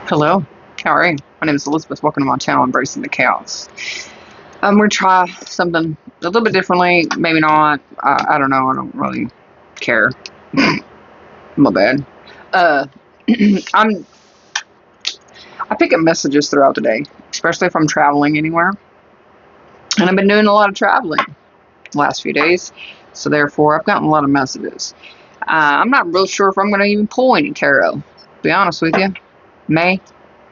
Hello, how are you? My name is Elizabeth. Welcome to my channel, Embracing the Chaos. I'm going to try something a little bit differently. Maybe not. I don't know. I don't really care. My bad. Uh, I pick up messages throughout the day, especially if I'm traveling anywhere. And I've been doing a lot of traveling the last few days. So therefore, I've gotten a lot of messages. I'm not real sure if I'm going to even pull any tarot. To be honest with you. May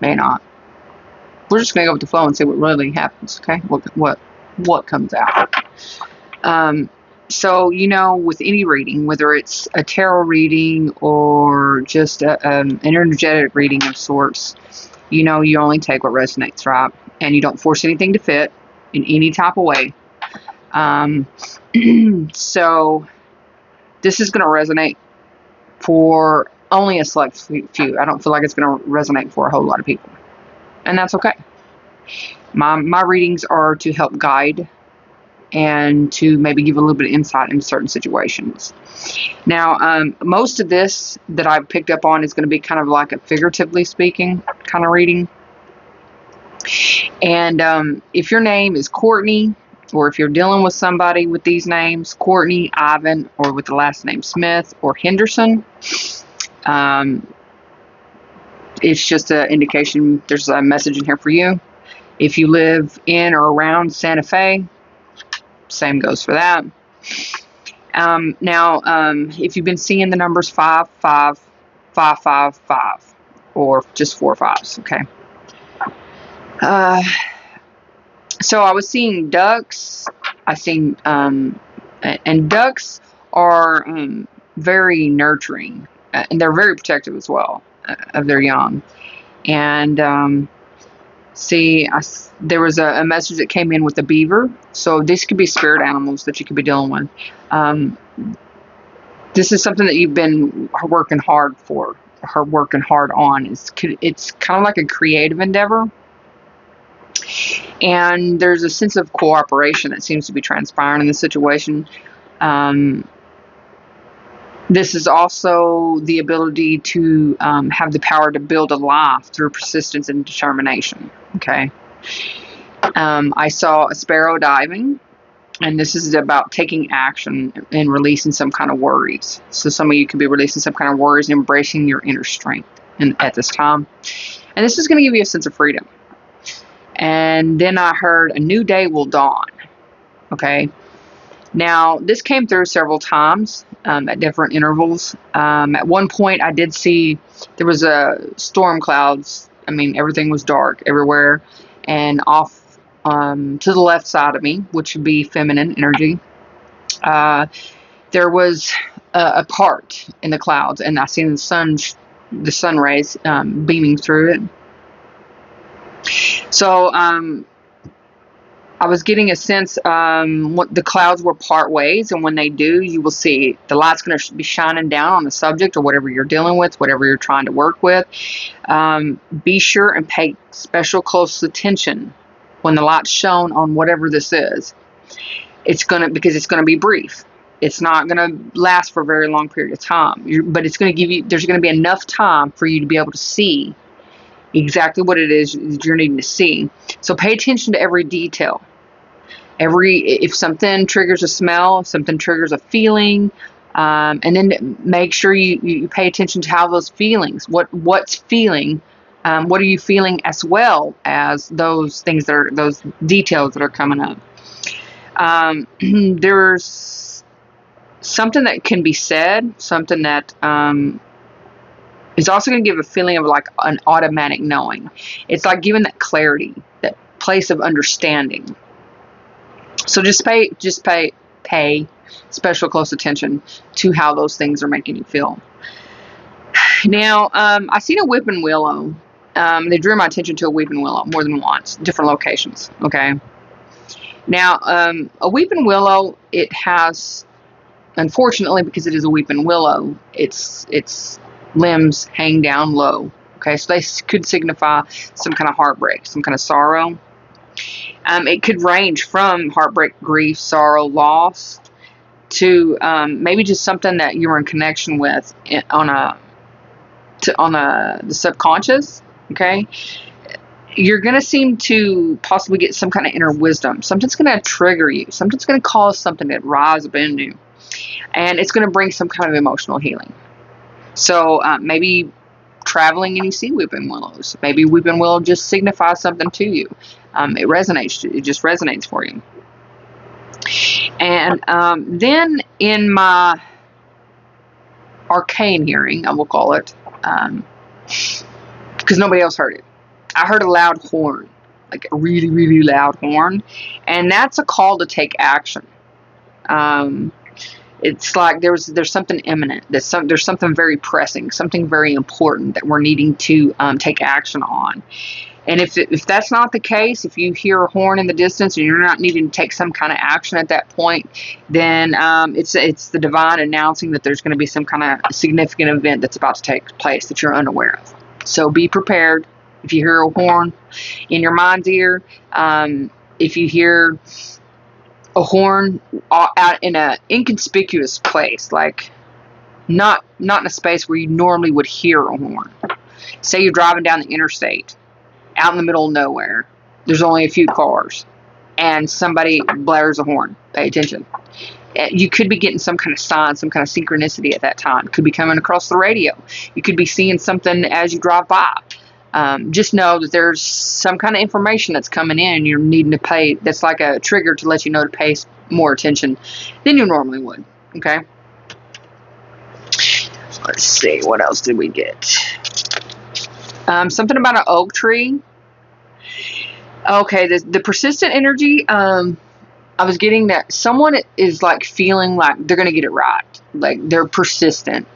not. We're just gonna go with the flow and see what really happens. Okay, what comes out. So with any reading, whether it's a tarot reading or just an energetic reading of sorts, you only take what resonates, right? And you don't force anything to fit in any type of way. So this is gonna resonate for only a select few. I don't feel like it's gonna resonate for a whole lot of people. And that's okay. My readings are to help guide and to maybe give a little bit of insight into certain situations. Now, most of this that I've picked up on is going to be kind of like a figuratively speaking kind of reading. And if your name is Courtney, or if you're dealing with somebody with these names, Courtney, Ivan, or with the last name Smith or Henderson, it's just an indication there's a message in here for you. If you live in or around Santa Fe, same goes for that. Now, if you've been seeing the numbers 5, 5, 5, 5, 5, or just 4 5s, okay. So I was seeing ducks. I seen, and ducks are very nurturing, and they're very protective as well of their young. And there was a message that came in with a beaver. So this could be spirit animals that you could be dealing with. This is something that you've been working hard on. It's kind of like a creative endeavor. And there's a sense of cooperation that seems to be transpiring in this situation. This is also the ability to have the power to build a life through persistence and determination. Okay. I saw a sparrow diving, and this is about taking action and releasing some kind of worries. So some of you could be releasing some kind of worries and embracing your inner strength at this time. And this is going to give you a sense of freedom. And then I heard a new day will dawn. Okay. Now, this came through several times at different intervals. At one point, I did see there was storm clouds. I mean, everything was dark everywhere. And off to the left side of me, which would be feminine energy, there was a part in the clouds. And I seen the sun rays beaming through it. So I was getting a sense what the clouds were part ways, and when they do, you will see the light's going to be shining down on the subject or whatever you're dealing with, whatever you're trying to work with. Be sure and pay special close attention when the light's shown on whatever this is. Because it's going to be brief. It's not going to last for a very long period of time, but it's going to give you. There's going to be enough time for you to be able to see exactly what it is you're needing to see. So pay attention to every detail. If something triggers a smell, if something triggers a feeling, and then make sure you pay attention to how those feelings, what's feeling, what are you feeling, as well as those things those details that are coming up. There's something that can be said, something that is also going to give a feeling of like an automatic knowing. It's like giving that clarity, that place of understanding. So just pay special close attention to how those things are making you feel. Now, I seen a weeping willow. They drew my attention to a weeping willow more than once, different locations. Okay. Now, a weeping willow, it has, unfortunately, because it is a weeping willow, its limbs hang down low. Okay, so they could signify some kind of heartbreak, some kind of sorrow. It could range from heartbreak, grief, sorrow, loss, to maybe just something that you're in connection with on the subconscious. Okay? You're going to seem to possibly get some kind of inner wisdom. Something's going to trigger you. Something's going to cause something to rise up in you. And it's going to bring some kind of emotional healing. So maybe traveling and you see weeping willows. Maybe weeping willow just signifies something to you. It resonates. It just resonates for you. And then in my arcane hearing, I will call it, because nobody else heard it, I heard a loud horn, like a really, really loud horn, and that's a call to take action. It's like there's something imminent, there's something very pressing, something very important that we're needing to take action on. And if that's not the case, if you hear a horn in the distance and you're not needing to take some kind of action at that point, then it's the divine announcing that there's going to be some kind of significant event that's about to take place that you're unaware of. So be prepared. If you hear a horn in your mind's ear, if you hear a horn out in an inconspicuous place, like not in a space where you normally would hear a horn. Say you're driving down the interstate, out in the middle of nowhere. There's only a few cars, and somebody blares a horn. Pay attention. You could be getting some kind of sign, some kind of synchronicity at that time. Could be coming across the radio. You could be seeing something as you drive by. Just know that there's some kind of information that's coming in and you're needing to pay. That's like a trigger to let you know to pay more attention than you normally would. Okay? Let's see. What else did we get? Something about an oak tree. Okay, the persistent energy. I was getting that someone is like feeling like they're going to get it right. Like they're persistent.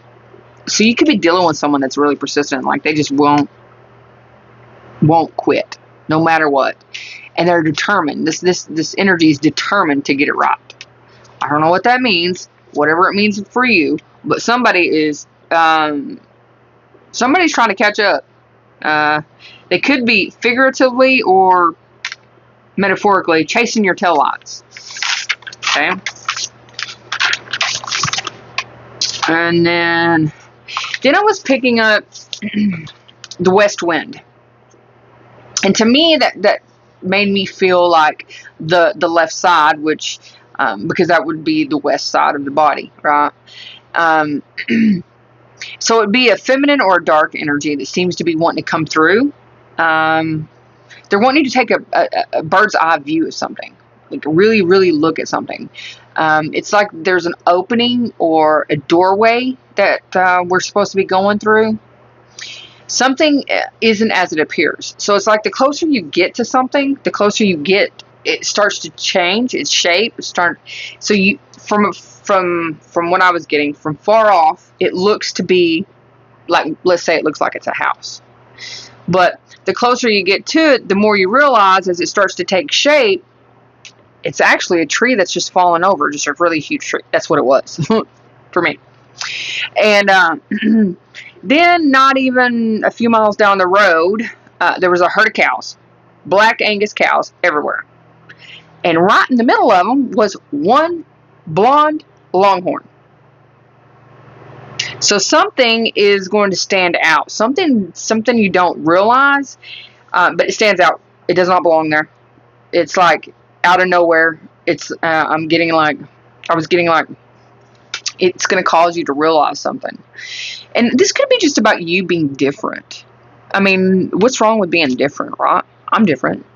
So you could be dealing with someone that's really persistent. Like they just won't quit no matter what, and they're determined. This energy is determined to get it right. I don't know what that means, whatever it means for you, but somebody's trying to catch up. They could be figuratively or metaphorically chasing your taillights. Okay, and then I was picking up the west wind. And to me, that made me feel like the left side, which because that would be the west side of the body, right? So it'd be a feminine or a dark energy that seems to be wanting to come through. They're wanting to take a bird's eye view of something, like really, really look at something. It's like there's an opening or a doorway that we're supposed to be going through. Something isn't as it appears. So it's like the closer you get to something, the closer you get, it starts to change its shape. So you from what I was getting from far off, it looks to be like, let's say it looks like it's a house. But the closer you get to it, the more you realize as it starts to take shape, it's actually a tree that's just fallen over, just a really huge tree. That's what it was for me. And then not even a few miles down the road, there was a herd of cows, black Angus cows everywhere. And right in the middle of them was one blonde longhorn. So something is going to stand out. Something you don't realize, but it stands out. It does not belong there. It's like out of nowhere. It's I was getting like it's going to cause you to realize something. And this could be just about you being different. I mean, what's wrong with being different, right? I'm different.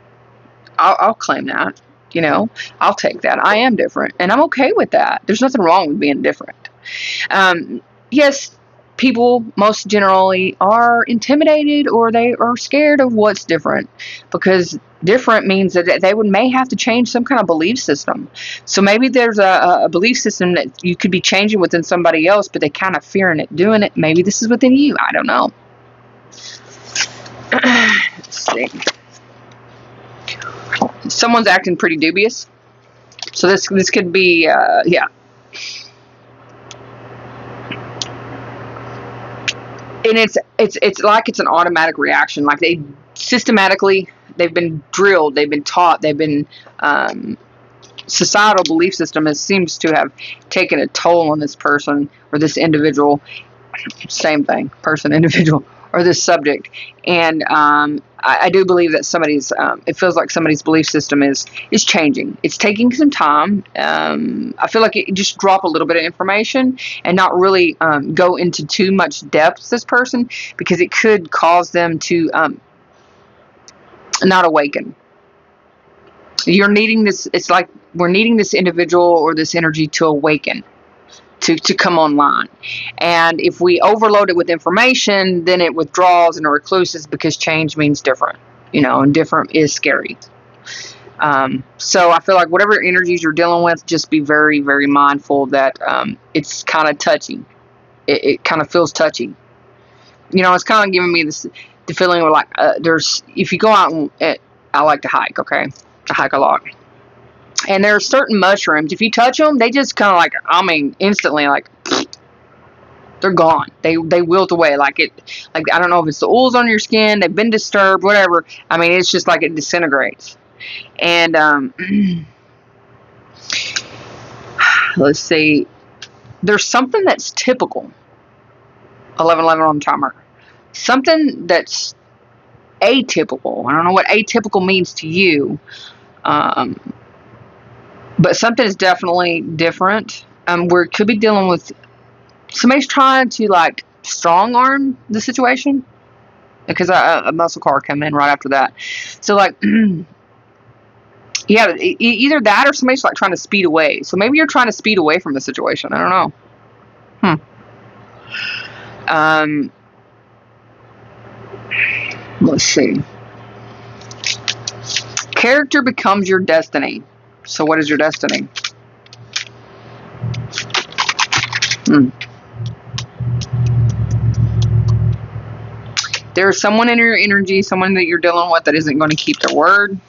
I'll claim that. You know, I'll take that. I am different, and I'm okay with that. There's nothing wrong with being different. Yes, people most generally are intimidated or they are scared of what's different, because different means that they may have to change some kind of belief system. So maybe there's a belief system that you could be changing within somebody else, but they kind of fearing it doing it. Maybe this is within you. I don't know. Let's see. Someone's acting pretty dubious. So this could be, yeah. And it's like it's an automatic reaction. Like they've been drilled, they've been taught, they've been societal belief system seems to have taken a toll on this person or this individual. Same thing, person, individual. or this subject. And I do believe that somebody's, it feels like somebody's belief system is changing. It's taking some time. I feel like it just drop a little bit of information and not really go into too much depth with this person, because it could cause them to not awaken. You're needing this, it's like we're needing this individual or this energy to awaken, to come online. And if we overload it with information, then it withdraws and it recluses, because change means different, and different is scary. So I feel like whatever energies you're dealing with, just be very, very mindful that it's kind of touchy. It kind of feels touchy. It's kind of giving me the feeling of like, if you go out and I like to hike, okay? I hike a lot. And there are certain mushrooms, if you touch them, they just kind of like, instantly, like, they're gone. They wilt away. Like, I don't know if it's the oils on your skin, they've been disturbed, whatever. It's just like it disintegrates. And, let's see. There's something that's typical. 11:11 on the timer. Something that's atypical. I don't know what atypical means to you. But something is definitely different. We could be dealing with somebody's trying to like strong arm the situation, because a muscle car came in right after that. So like, yeah, either that or somebody's like trying to speed away. So maybe you're trying to speed away from the situation. I don't know. Let's see. Character becomes your destiny. So what is your destiny? There's someone in your energy, someone that you're dealing with that isn't going to keep their word.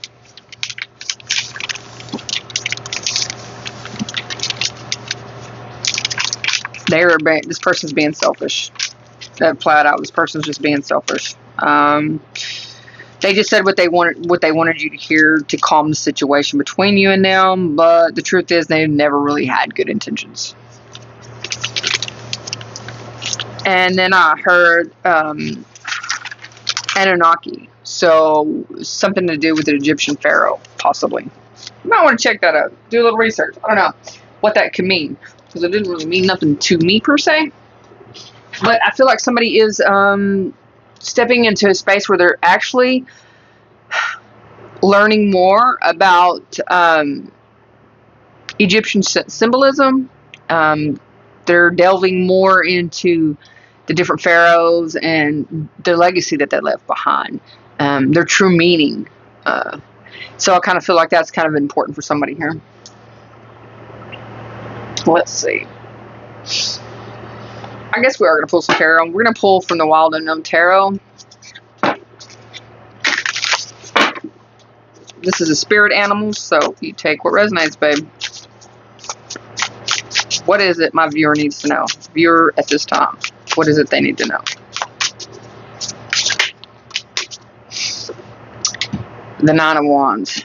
This person's being selfish. Flat out, this person's just being selfish. They just said what they wanted you to hear to calm the situation between you and them, but the truth is they never really had good intentions. And then I heard Anunnaki, so something to do with the Egyptian pharaoh, possibly. You might want to check that out. Do a little research. I don't know what that could mean, because it didn't really mean nothing to me per se. But I feel like somebody is stepping into a space where they're actually learning more about Egyptian symbolism. They're delving more into the different pharaohs and their legacy that they left behind, their true meaning. So I kind of feel like that's kind of important for somebody here. Let's see. I guess we are going to pull some tarot. We're going to pull from the Wild Unknown Tarot. This is a spirit animal, so you take what resonates, babe. What is it my viewer needs to know? Viewer at this time. What is it they need to know? The Nine of Wands.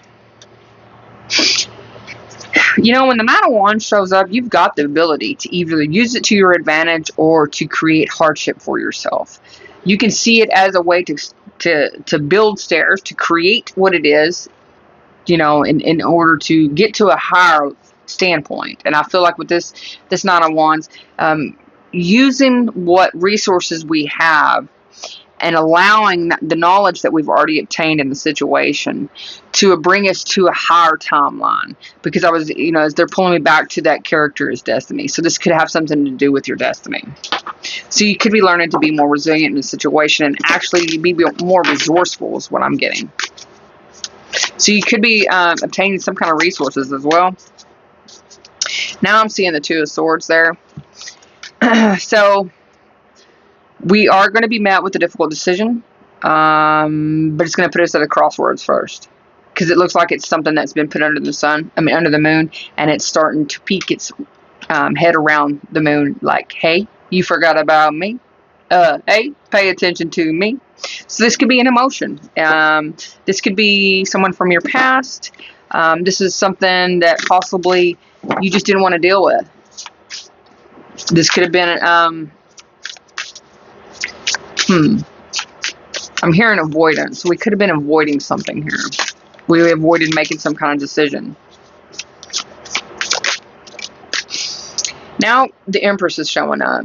When the Nine of Wands shows up, you've got the ability to either use it to your advantage or to create hardship for yourself. You can see it as a way to build stairs, to create what it is, in order to get to a higher standpoint. And I feel like with this Nine of Wands, using what resources we have and allowing the knowledge that we've already obtained in the situation to bring us to a higher timeline. Because I was, as they're pulling me back to that character's destiny. So this could have something to do with your destiny. So you could be learning to be more resilient in the situation and actually be more resourceful is what I'm getting. So you could be obtaining some kind of resources as well. Now I'm seeing the Two of Swords there. So we are going to be met with a difficult decision, but it's going to put us at a crossroads first, because it looks like it's something that's been put under the moon, and it's starting to peek its head around the moon like, hey, you forgot about me. Hey, pay attention to me. So this could be an emotion. This could be someone from your past. This is something that possibly you just didn't want to deal with. This could have been I'm hearing avoidance. We could have been avoiding something here. We avoided making some kind of decision. Now the Empress is showing up.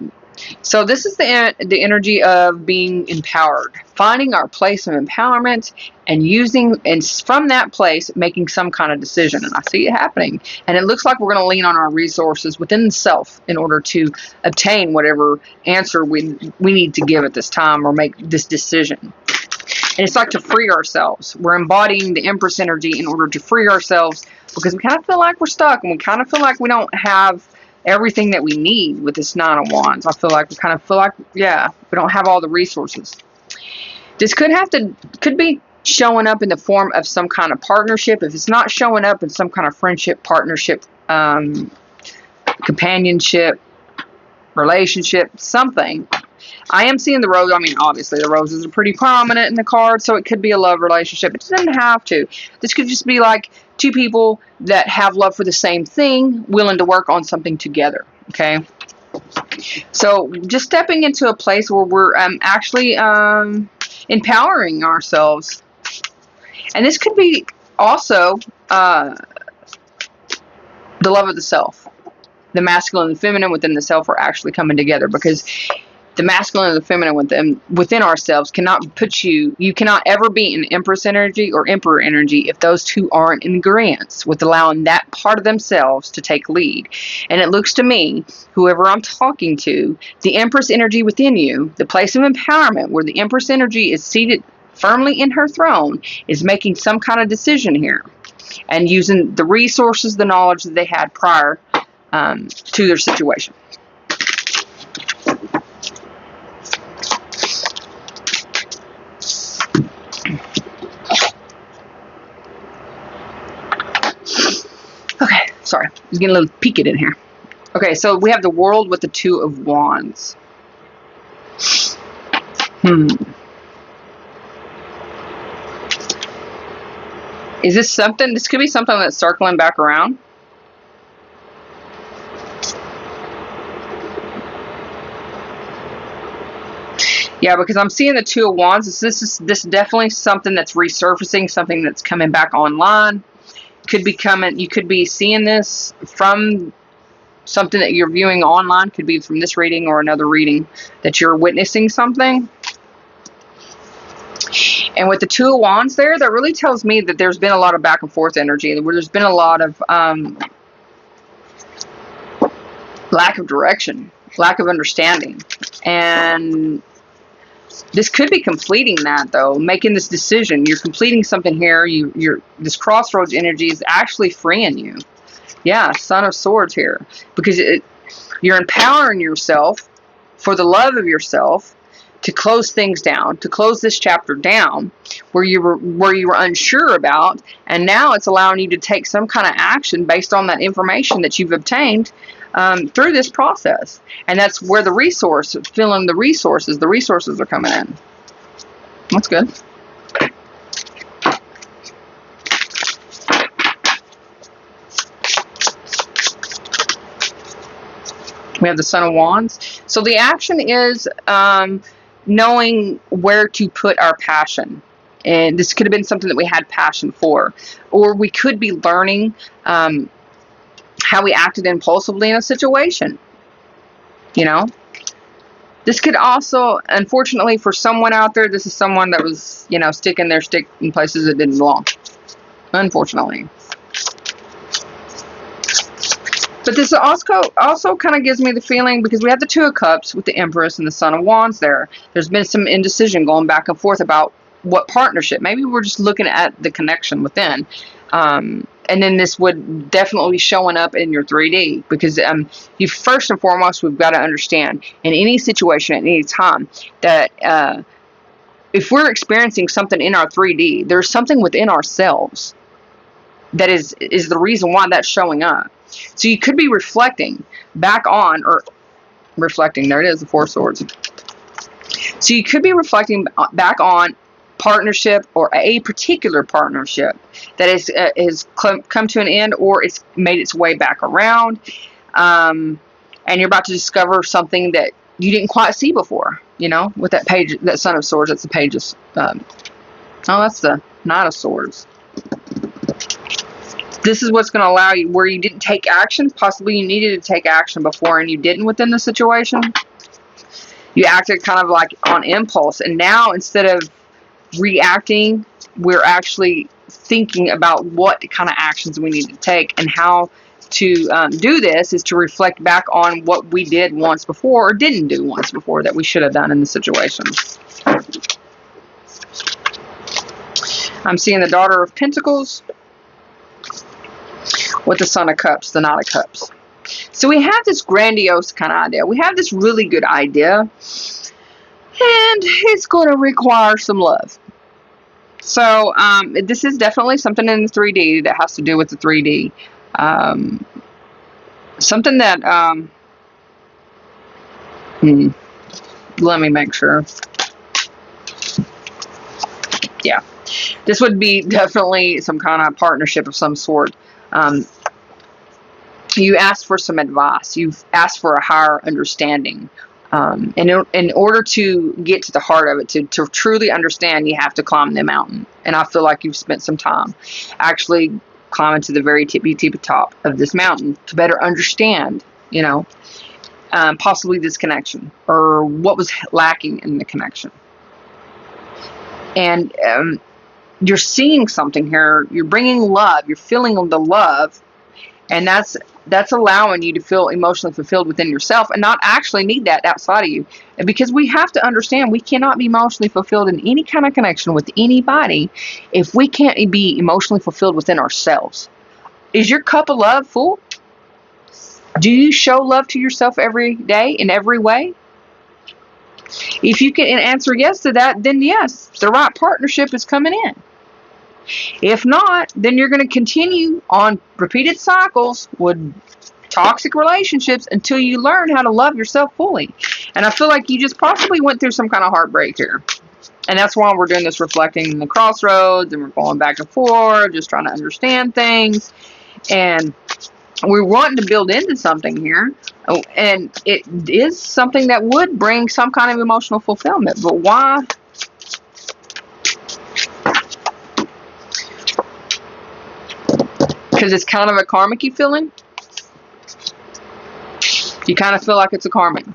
So this is the energy of being empowered, finding our place of empowerment and using, and from that place, making some kind of decision. And I see it happening. And it looks like we're going to lean on our resources within the self in order to obtain whatever answer we need to give at this time or make this decision. And it's like to free ourselves. We're embodying the Empress energy in order to free ourselves, because we kind of feel like we're stuck, and we kind of feel like we don't have everything that we need with this Nine of Wands. I feel like we kind of feel like, yeah, we don't have all the resources. This could be showing up in the form of some kind of partnership. If it's not showing up in some kind of friendship, partnership, companionship, relationship, something. I am seeing the rose. I mean, obviously the roses are pretty prominent in the card, so it could be a love relationship. It doesn't have to. This could just be like two people that have love for the same thing, willing to work on something together. Okay. So just stepping into a place where we're actually empowering ourselves. And this could be also the love of the self. The masculine and feminine within the self are actually coming together, because the masculine and the feminine within ourselves cannot put you cannot ever be in Empress energy or Emperor energy if those two aren't in agreement with allowing that part of themselves to take lead. And it looks to me, whoever I'm talking to, the Empress energy within you, the place of empowerment where the Empress energy is seated firmly in her throne, is making some kind of decision here and using the resources, the knowledge that they had prior to their situation. Okay, sorry. I was getting a little peaked in here. Okay, so we have the World with the Two of Wands. Is this something? This could be something that's circling back around. Yeah, because I'm seeing the Two of Wands. This is definitely something that's resurfacing, something that's coming back online. Could be coming. You could be seeing this from something that you're viewing online. Could be from this reading or another reading that you're witnessing something. And with the Two of Wands there, that really tells me that there's been a lot of back and forth energy, where there's been a lot of lack of direction, lack of understanding. And this could be completing that, though, making this decision. You're completing something here. This crossroads energy is actually freeing you. Yeah, Son of Swords here, because you're empowering yourself for the love of yourself to close things down, to close this chapter down where you were unsure about, and now it's allowing you to take some kind of action based on that information that you've obtained through this process. And that's where the resources are coming in. That's good. We have the Son of Wands. So the action is knowing where to put our passion. And this could have been something that we had passion for. Or we could be learning how we acted impulsively in a situation. You know? This could also, unfortunately for someone out there, this is someone that was, sticking their stick in places that didn't belong. Unfortunately. But this also kind of gives me the feeling, because we have the Two of Cups with the Empress and the Son of Wands there. There's been some indecision going back and forth about what partnership. Maybe we're just looking at the connection within. And then this would definitely be showing up in your 3D, because you first and foremost, we've got to understand in any situation at any time that if we're experiencing something in our 3D, there's something within ourselves that is the reason why that's showing up. So you could be reflecting back on, there it is, the Four of Swords. So you could be reflecting back on partnership, or a particular partnership that has come to an end, or it's made its way back around, and you're about to discover something that you didn't quite see before, you know, with that page, that Son of Swords. That's the page of, oh, that's the Knight of Swords. This is what's going to allow you, where you didn't take action, possibly you needed to take action before and you didn't within the situation. You acted kind of like on impulse, and now instead of reacting, we're actually thinking about what kind of actions we need to take, and how to do this is to reflect back on what we did once before or didn't do once before that we should have done in the situation. I'm seeing the Daughter of Pentacles with the Son of Cups, the Knight of Cups. So we have this grandiose kind of idea. We have this really good idea, and it's going to require some love. So this is definitely something in the 3D that has to do with the 3D. Something that, let me make sure. Yeah, this would be definitely some kind of partnership of some sort. You asked for some advice. You've asked for a higher understanding. And in order to get to the heart of it, to truly understand, you have to climb the mountain. And I feel like you've spent some time actually climbing to the very tippy top of this mountain to better understand, you know, possibly this connection or what was lacking in the connection. And you're seeing something here. You're bringing love. You're feeling the love. And that's allowing you to feel emotionally fulfilled within yourself and not actually need that outside of you. And because we have to understand, we cannot be emotionally fulfilled in any kind of connection with anybody if we can't be emotionally fulfilled within ourselves. Is your cup of love full? Do you show love to yourself every day in every way? If you can answer yes to that, then yes, the right partnership is coming in. If not, then you're going to continue on repeated cycles with toxic relationships until you learn how to love yourself fully. And I feel like you just possibly went through some kind of heartbreak here. And that's why we're doing this reflecting in the crossroads, and we're going back and forth, just trying to understand things. And we're wanting to build into something here. Oh, and it is something that would bring some kind of emotional fulfillment. But why? Because it's kind of a karmic-y feeling. You kind of feel like it's a karmic.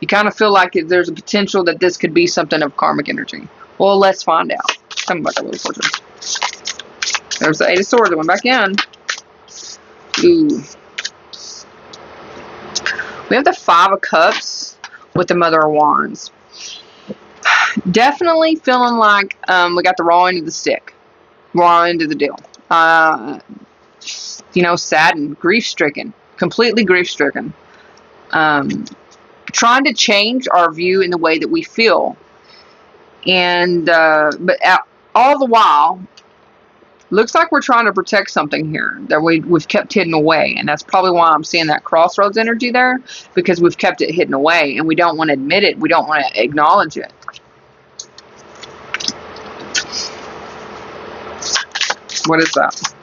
You kind of feel like there's a potential that this could be something of karmic energy. Well, let's find out. Tell me about that little fortune. There's the 8 of Swords. It went back in. Ooh. We have the 5 of Cups with the Mother of Wands. Definitely feeling like we got the raw end of the stick. Raw end of the deal. You know, saddened, grief-stricken. Completely grief-stricken. Trying to change our view in the way that we feel. And, but all the while, looks like we're trying to protect something here that we've kept hidden away. And that's probably why I'm seeing that crossroads energy there, because we've kept it hidden away and we don't want to admit it. We don't want to acknowledge it. What is that?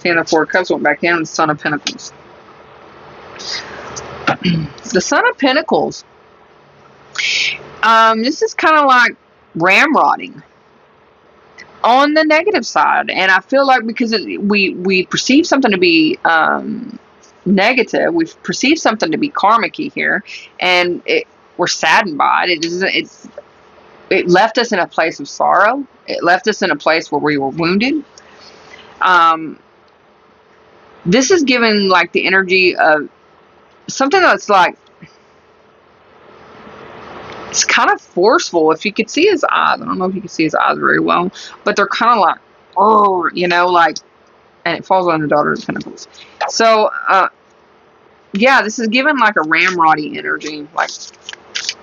Seeing the 4 of Cups went back in, and the Son of Pentacles. The Son of Pentacles. This is kind of like ramrodding on the negative side, and I feel like because we perceive something to be negative, we perceive something to be karmic-y here, and we're saddened by it. It left us in a place of sorrow. It left us in a place where we were wounded. This is given like the energy of something that's like, it's kind of forceful. If you could see his eyes, I don't know if you can see his eyes very well, but they're kind of like, oh, you know, like, and it falls on the Daughter of Pentacles. So, yeah, this is given like a ramroddy energy, like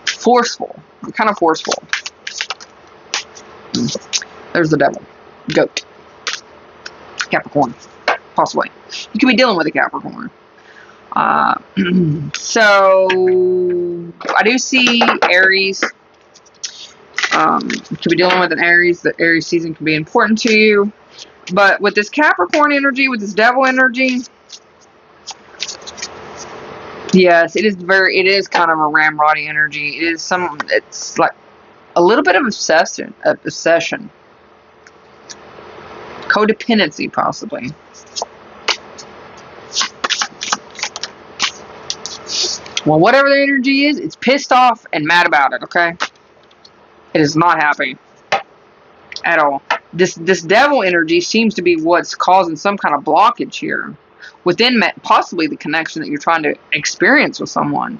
forceful, kind of forceful. There's the Devil, Goat, Capricorn, possibly. You could be dealing with a Capricorn. So I do see Aries. You could be dealing with an Aries. The Aries season can be important to you. But with this Capricorn energy, with this Devil energy, Yes, it is kind of a ramroddy energy. It's like a little bit of obsession. Codependency, possibly. Well, whatever the energy is, it's pissed off and mad about it, okay? It is not happy at all. This devil energy seems to be what's causing some kind of blockage here within possibly the connection that you're trying to experience with someone.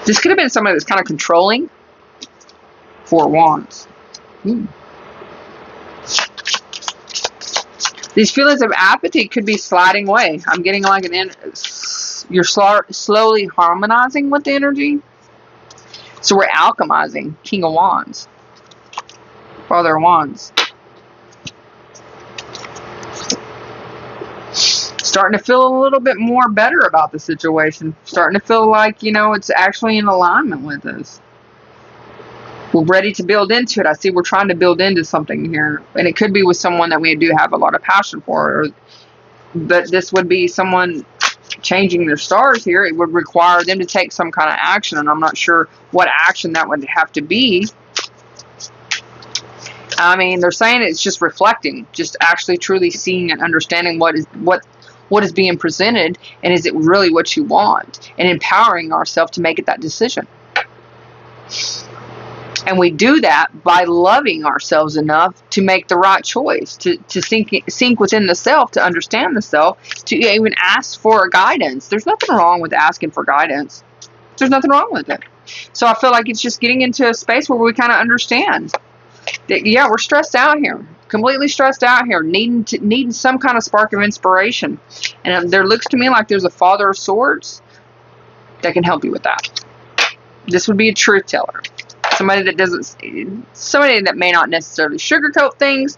This could have been somebody that's kind of controlling. Four Wands. These feelings of apathy could be sliding away. I'm getting like you're slowly harmonizing with the energy. So we're alchemizing. King of Wands. Father of Wands. Starting to feel a little bit more better about the situation. Starting to feel like, it's actually in alignment with us. We're ready to build into it. I see we're trying to build into something here. And it could be with someone that we do have a lot of passion for. But this would be someone changing their stars here. It would require them to take some kind of action. And I'm not sure what action that would have to be. I mean, they're saying it's just reflecting. Just actually truly seeing and understanding what is being presented. And is it really what you want? And empowering ourselves to make it that decision. And we do that by loving ourselves enough to make the right choice, to sink within the self, to understand the self, to even ask for guidance. There's nothing wrong with asking for guidance. There's nothing wrong with it. So I feel like it's just getting into a space where we kind of understand that, yeah, we're stressed out here, completely stressed out here, needing some kind of spark of inspiration. And there looks to me like there's a Father of Swords that can help you with that. This would be a truth teller. Somebody that may not necessarily sugarcoat things.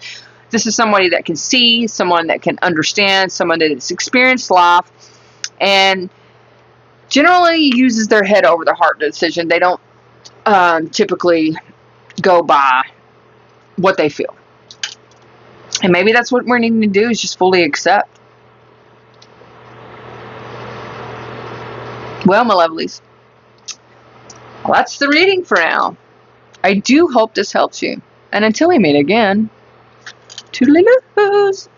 This is somebody that can see, someone that can understand, someone that has experienced life, and generally uses their head over their heart decision. They don't typically go by what they feel. And maybe that's what we're needing to do, is just fully accept. Well, my lovelies, well, that's the reading for now. I do hope this helps you. And until we meet again, toodaloo.